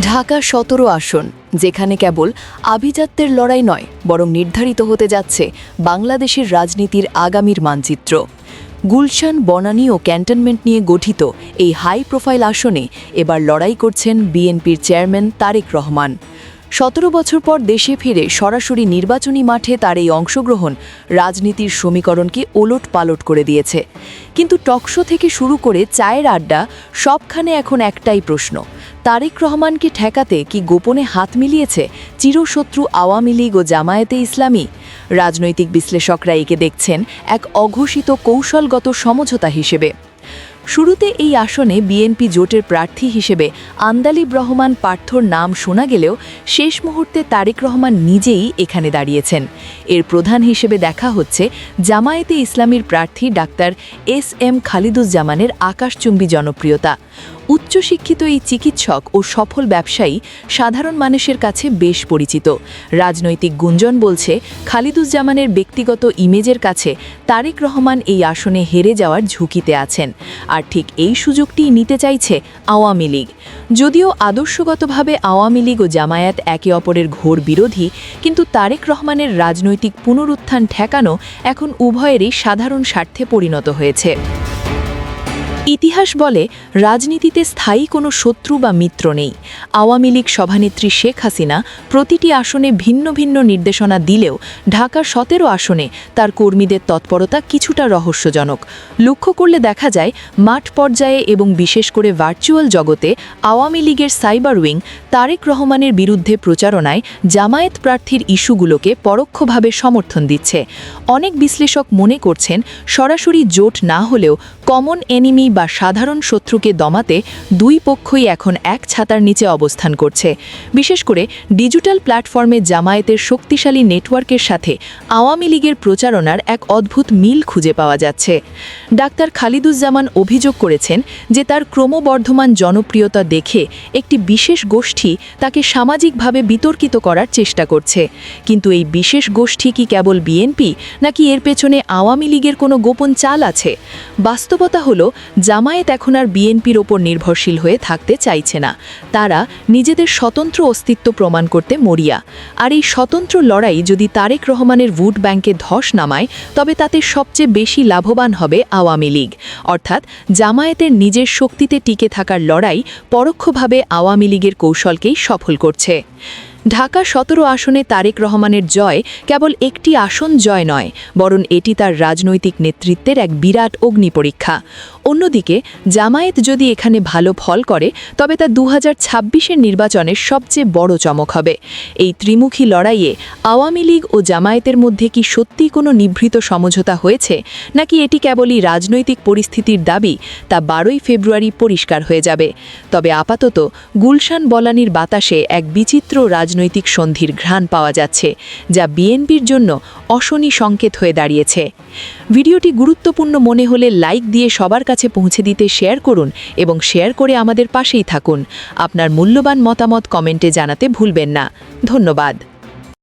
ঢাকা ১৭ আসন, যেখানে কেবল আভিজাত্যের লড়াই নয় বরং নির্ধারিত হতে যাচ্ছে বাংলাদেশের রাজনীতির আগামীর মানচিত্র। গুলশান, বনানী ও ক্যান্টনমেন্ট নিয়ে গঠিত এই হাই প্রোফাইল আসনে এবার লড়াই করছেন বিএনপির চেয়ারম্যান তারেক রহমান। ১৭ বছর পর দেশে ফিরে সরাসরি নির্বাচনী মাঠে তার এই অংশগ্রহণ রাজনীতির সমীকরণকে ওলটপালট করে দিয়েছে। কিন্তু টকশো থেকে শুরু করে চায়ের আড্ডা, সবখানে এখন একটাই প্রশ্ন: তারেক রহমানকে ঠেকাতে কি গোপনে হাত মিলিয়েছে চিরশত্রু আওয়ামী লীগ ও জামায়াতে ইসলামী? রাজনৈতিক বিশ্লেষকরা একে দেখছেন এক অঘোষিত কৌশলগত সমঝোতা হিসেবে। শুরুতে এই আসনে বিএনপি জোটের প্রার্থী হিসেবে আন্দালিব রহমান পার্থর নাম শোনা গেলেও শেষ মুহূর্তে তারেক রহমান নিজেই এখানে দাঁড়িয়েছেন। এর প্রধান হিসেবে দেখা হচ্ছে জামায়াতে ইসলামীর প্রার্থী ডাক্তার এস.এম. খালিদুজ্জামানের আকাশচুম্বী জনপ্রিয়তা। উচ্চশিক্ষিত এই চিকিৎসক ও সফল ব্যবসায়ী সাধারণ মানুষের কাছে বেশ পরিচিত। রাজনৈতিক গুঞ্জন বলছে, খালিদুজ্জামানের ব্যক্তিগত ইমেজের কাছে তারেক রহমান এই আসনে হেরে যাওয়ার ঝুঁকিতে আছেন। আর ঠিক এই সুযোগটিই নিতে চাইছে আওয়ামী লীগ। যদিও আদর্শগতভাবে আওয়ামী লীগ ও জামায়াত একে অপরের ঘোর বিরোধী, কিন্তু তারেক রহমানের রাজনৈতিক পুনরুত্থান ঠেকানো এখন উভয়েরই সাধারণ স্বার্থে পরিণত হয়েছে। ইতিহাস বলে, রাজনীতিতে স্থায়ী কোনো শত্রু বা মিত্র নেই। আওয়ামী লীগ সভানেত্রী শেখ হাসিনা প্রতিটি আসনে ভিন্ন ভিন্ন নির্দেশনা দিলেও ঢাকা ১৭ আসনে তার কর্মীদের তৎপরতা কিছুটা রহস্যজনক। লক্ষ্য করলে দেখা যায়, মাঠ পর্যায়ে এবং বিশেষ করে ভার্চুয়াল জগতে আওয়ামী লীগের সাইবার উইং তারেক রহমানের বিরুদ্ধে প্রচারণায় জামায়াত প্রার্থীর ইস্যুগুলোকে পরোক্ষভাবে সমর্থন দিচ্ছে। অনেক বিশ্লেষক মনে করছেন, সরাসরি জোট না হলেও কমন এনিমি বা সাধারণ শত্রুকে দমাতে দুই পক্ষই এখন এক ছাতার নিচে অবস্থান করছে। বিশেষ করে ডিজিটাল প্ল্যাটফর্মে জামায়াতের শক্তিশালী নেটওয়ার্কের সাথে আওয়ামী লীগের প্রচারণার এক অদ্ভুত মিল খুঁজে পাওয়া যাচ্ছে। ডাক্তার খালিদুজ্জামান অভিযোগ করেছেন যে তার ক্রমবর্ধমান জনপ্রিয়তা দেখে একটি বিশেষ গোষ্ঠী তাকে সামাজিকভাবে বিতর্কিত করার চেষ্টা করছে। কিন্তু এই বিশেষ গোষ্ঠী কি কেবল বিএনপি, নাকি এর পেছনে আওয়ামী লীগের কোনো গোপন চাল আছে? বাস্তবতা হলো, জামায়াত এখন আর বিএনপির ওপর নির্ভরশীল হয়ে থাকতে চাইছে না। তারা নিজেদের স্বতন্ত্র অস্তিত্ব প্রমাণ করতে মরিয়া। আর এই স্বতন্ত্র লড়াই যদি তারেক রহমানের ভোট ব্যাংকে ধস নামায়, তবে তাতে সবচেয়ে বেশি লাভবান হবে আওয়ামী লীগ। অর্থাৎ জামায়াতের নিজের শক্তিতে টিকে থাকার লড়াই পরোক্ষভাবে আওয়ামী লীগের কৌশলকেই সফল করছে। ঢাকা ১৭ আসনে তারেক রহমানের জয় কেবল একটি আসন জয় নয়, বরং এটি তার রাজনৈতিক নেতৃত্বের এক বিরাট অগ্নিপরীক্ষা। অন্যদিকে জামায়াত যদি এখানে ভালো ফল করে, তবে তা ২০২৬-এর নির্বাচনের সবচেয়ে বড় চমক হবে। এই ত্রিমুখী লড়াইয়ে আওয়ামী লীগ ও জামায়াতের মধ্যে কি সত্যিই কোনো নিভৃত সমঝোতা হয়েছে, নাকি এটি কেবলই রাজনৈতিক পরিস্থিতির দাবি, তা ১২ই ফেব্রুয়ারি পরিষ্কার হয়ে যাবে। তবে আপাতত গুলশান বনানীর বাতাসে এক বিচিত্র রাজনৈতিক সন্ধির ঘ্রাণ পাওয়া যাচ্ছে, যা বিএনপির জন্য অশনি সংকেত হয়ে দাঁড়িয়েছে। ভিডিওটি গুরুত্বপূর্ণ মনে হলে লাইক দিয়ে সবার কাছে পৌঁছে দিতে শেয়ার করুন এবং শেয়ার করে আমাদের পাশেই থাকুন। আপনার মূল্যবান মতামত কমেন্টে জানাতে ভুলবেন না। ধন্যবাদ।